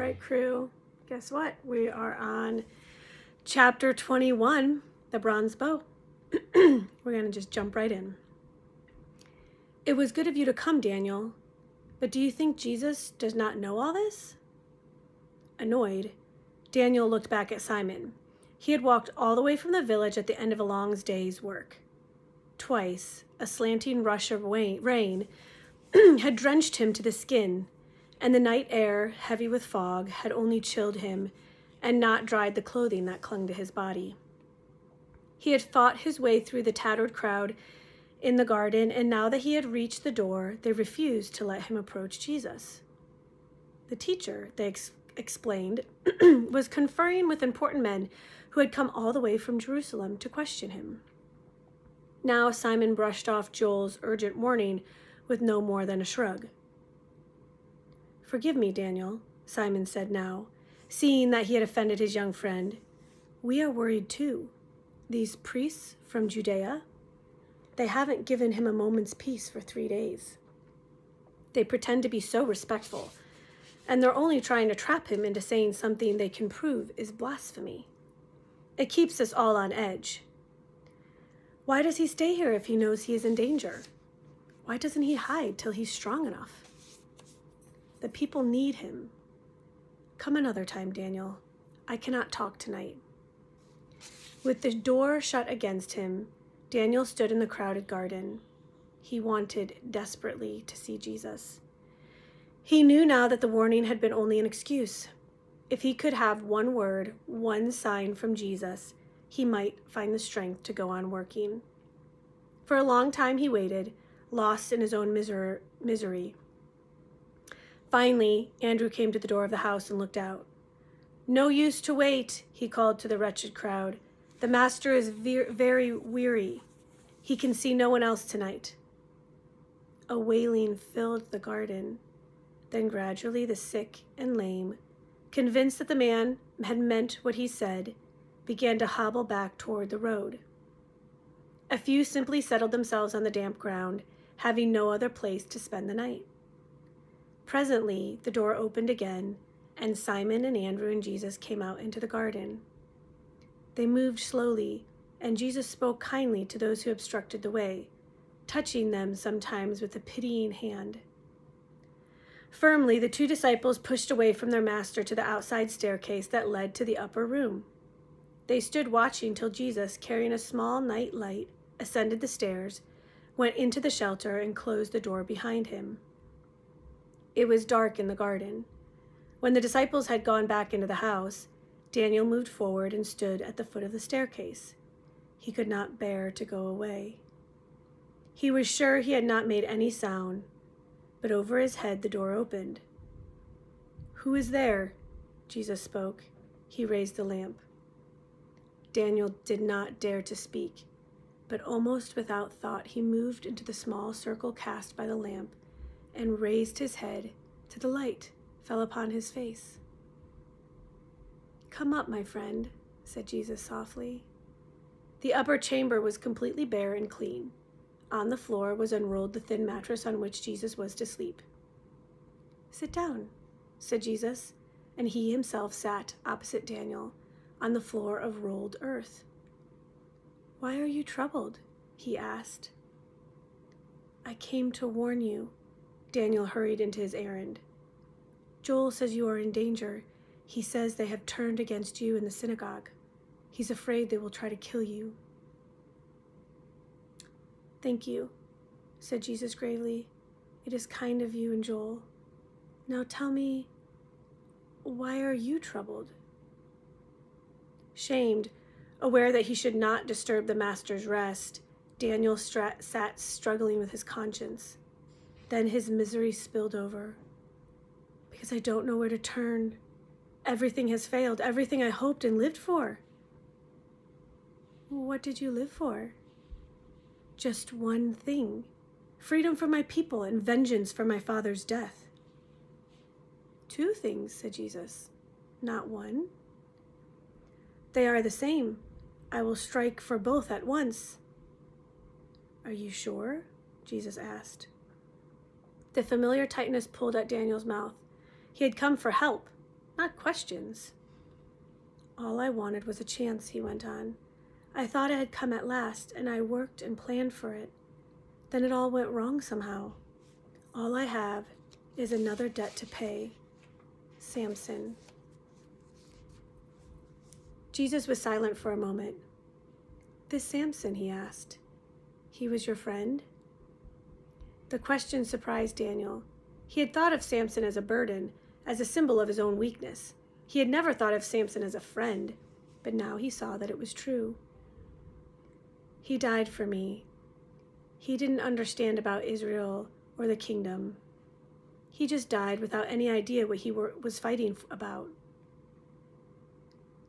right, crew. Guess what? We are on chapter 21, the bronze bow. We're going to just jump right in. It was good of you to come, Daniel. But do you think Jesus does not know all this? Annoyed, Daniel looked back at Simon. He had walked all the way from the village at the end of a long day's work. Twice, a slanting rush of rain had drenched him to the skin, and the night air, heavy with fog, had only chilled him and not dried the clothing that clung to his body. He had fought his way through the tattered crowd in the garden, and now that he had reached the door, they refused to let him approach Jesus. The teacher, they explained, was conferring with important men who had come all the way from Jerusalem to question him. Now Simon brushed off Joel's urgent warning with no more than a shrug. Forgive me, Daniel, Simon said now, seeing that he had offended his young friend. We are worried too. These priests from Judea, they haven't given him a moment's peace for 3 days. They pretend to be so respectful, and they're only trying to trap him into saying something they can prove is blasphemy. It keeps us all on edge. Why does he stay here if he knows he is in danger? Why doesn't he hide till he's strong enough? The people need him. Come another time, Daniel. I cannot talk tonight. With the door shut against him, Daniel stood in the crowded garden. He wanted desperately to see Jesus. He knew now that the warning had been only an excuse. If he could have one word, one sign from Jesus, he might find the strength to go on working. For a long time he waited, lost in his own misery. Finally, Andrew came to the door of the house and looked out. No use to wait, he called to the wretched crowd. The master is very weary. He can see no one else tonight. A wailing filled the garden. Then gradually the sick and lame, convinced that the man had meant what he said, began to hobble back toward the road. A few simply settled themselves on the damp ground, having no other place to spend the night. Presently, the door opened again, and Simon and Andrew and Jesus came out into the garden. They moved slowly, and Jesus spoke kindly to those who obstructed the way, touching them sometimes with a pitying hand. Firmly, the 2 disciples pushed away from their master to the outside staircase that led to the upper room. They stood watching till Jesus, carrying a small night light, ascended the stairs, went into the shelter, and closed the door behind him. It was dark in the garden. When the disciples had gone back into the house, Daniel moved forward and stood at the foot of the staircase. He could not bear to go away. He was sure he had not made any sound, but over his head the door opened. Who is there? Jesus spoke. He raised the lamp. Daniel did not dare to speak, but almost without thought he moved into the small circle cast by the lamp and raised his head till the light fell upon his face. Come up, my friend, said Jesus softly. The upper chamber was completely bare and clean. On the floor was unrolled the thin mattress on which Jesus was to sleep. Sit down, said Jesus, and he himself sat opposite Daniel on the floor of rolled earth. Why are you troubled? He asked. I came to warn you. Daniel hurried into his errand. Joel says you are in danger. He says they have turned against you in the synagogue. He's afraid they will try to kill you. Thank you, said Jesus gravely. It is kind of you and Joel. Now tell me, why are you troubled? Shamed, aware that he should not disturb the master's rest, Daniel sat struggling with his conscience. Then his misery spilled over. Because I don't know where to turn. Everything has failed, everything I hoped and lived for. What did you live for? Just one thing. Freedom for my people and vengeance for my father's death. 2 things, said Jesus. Not one. They are the same. I will strike for both at once. Are you sure? Jesus asked. The familiar tightness pulled at Daniel's mouth. He had come for help, not questions. All I wanted was a chance, he went on. I thought it had come at last, and I worked and planned for it. Then it all went wrong somehow. All I have is another debt to pay. Samson. Jesus was silent for a moment. This Samson, he asked, he was your friend? The question surprised Daniel. He had thought of Samson as a burden, as a symbol of his own weakness. He had never thought of Samson as a friend, but now he saw that it was true. He died for me. He didn't understand about Israel or the kingdom. He just died without any idea what he was fighting about.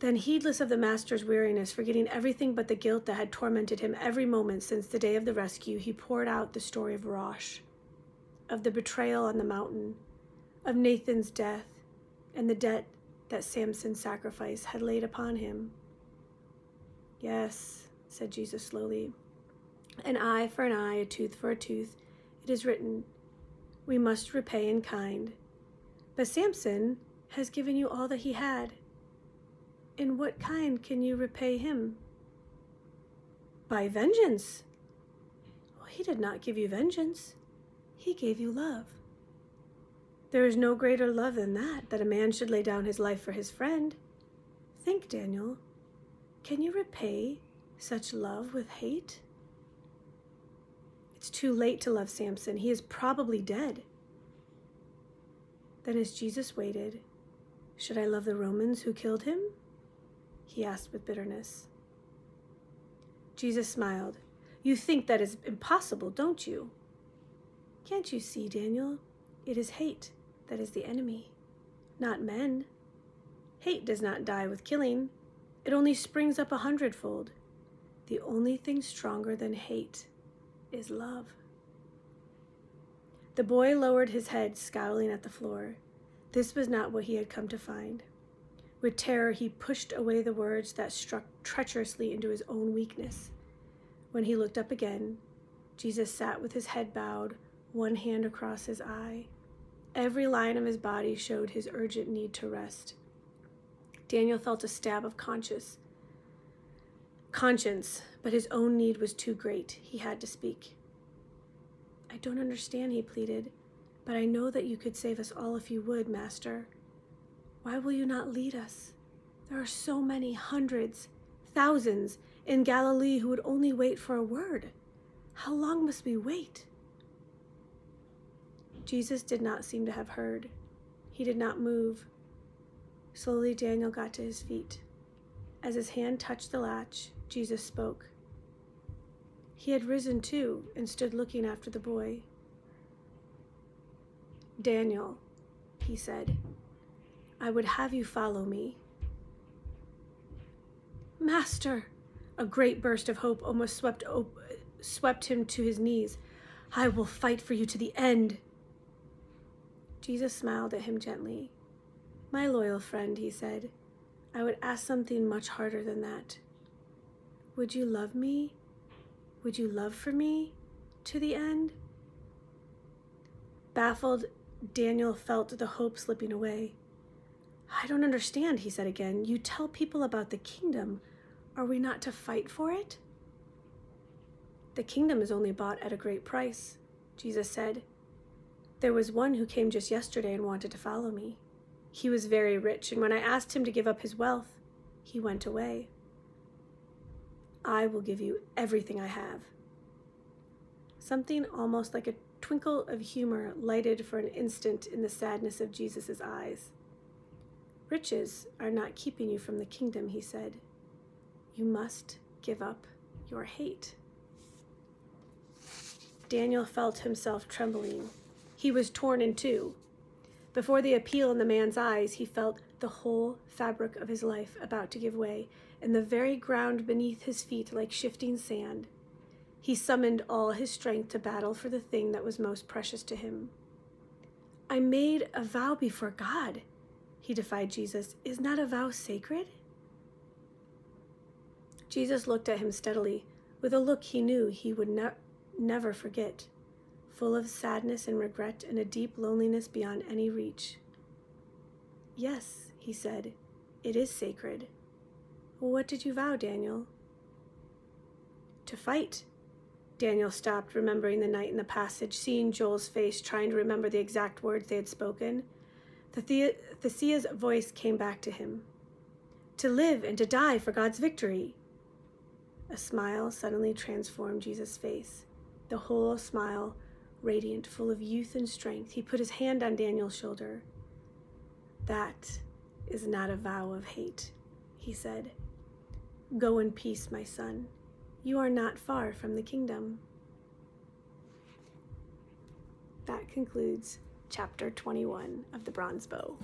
Then, heedless of the master's weariness, forgetting everything but the guilt that had tormented him every moment since the day of the rescue, he poured out the story of Rosh, of the betrayal on the mountain, of Nathan's death, and the debt that Samson's sacrifice had laid upon him. Yes, said Jesus slowly, an eye for an eye, a tooth for a tooth. It is written, we must repay in kind. But Samson has given you all that he had. In what kind can you repay him? By vengeance. Well, he did not give you vengeance. He gave you love. There is no greater love than that a man should lay down his life for his friend. Think, Daniel, can you repay such love with hate? It's too late to love Samson. He is probably dead. Then as Jesus waited, should I love the Romans who killed him? He asked with bitterness. Jesus smiled. You think that is impossible, don't you? Can't you see, Daniel? It is hate that is the enemy, not men. Hate does not die with killing. It only springs up 100-fold. The only thing stronger than hate is love. The boy lowered his head, scowling at the floor. This was not what he had come to find. With terror, he pushed away the words that struck treacherously into his own weakness. When he looked up again, Jesus sat with his head bowed, one hand across his eye. Every line of his body showed his urgent need to rest. Daniel felt a stab of conscience, but his own need was too great. He had to speak. I don't understand, he pleaded, but I know that you could save us all if you would, Master. Why will you not lead us? There are so many, hundreds, thousands in Galilee who would only wait for a word. How long must we wait? Jesus did not seem to have heard. He did not move. Slowly, Daniel got to his feet. As his hand touched the latch, Jesus spoke. He had risen too and stood looking after the boy. Daniel, he said, I would have you follow me. Master! A great burst of hope almost swept him to his knees. I will fight for you to the end. Jesus smiled at him gently. My loyal friend, he said, I would ask something much harder than that. Would you love me? Would you love for me to the end? Baffled, Daniel felt the hope slipping away. I don't understand, he said again. You tell people about the kingdom. Are we not to fight for it? The kingdom is only bought at a great price, Jesus said. There was one who came just yesterday and wanted to follow me. He was very rich, and when I asked him to give up his wealth, he went away. I will give you everything I have. Something almost like a twinkle of humor lighted for an instant in the sadness of Jesus' eyes. Riches are not keeping you from the kingdom, he said. You must give up your hate. Daniel felt himself trembling. He was torn in two. Before the appeal in the man's eyes, he felt the whole fabric of his life about to give way, and the very ground beneath his feet like shifting sand. He summoned all his strength to battle for the thing that was most precious to him. I made a vow before God, he defied Jesus. Is not a vow sacred? Jesus looked at him steadily, with a look he knew he would never forget, full of sadness and regret and a deep loneliness beyond any reach. Yes, he said. "It is sacred." "What did you vow, Daniel?" "To fight." Daniel stopped, remembering the night in the passage, seeing Joel's face, trying to remember the exact words they had spoken. Thesea's voice came back to him. "To live and to die for God's victory." A smile suddenly transformed Jesus' face, the whole smile radiant, full of youth and strength. He put his hand on Daniel's shoulder. "That is not a vow of hate," he said. "Go in peace, my son. You are not far from the kingdom." That concludes chapter 21 of the Bronze Bow.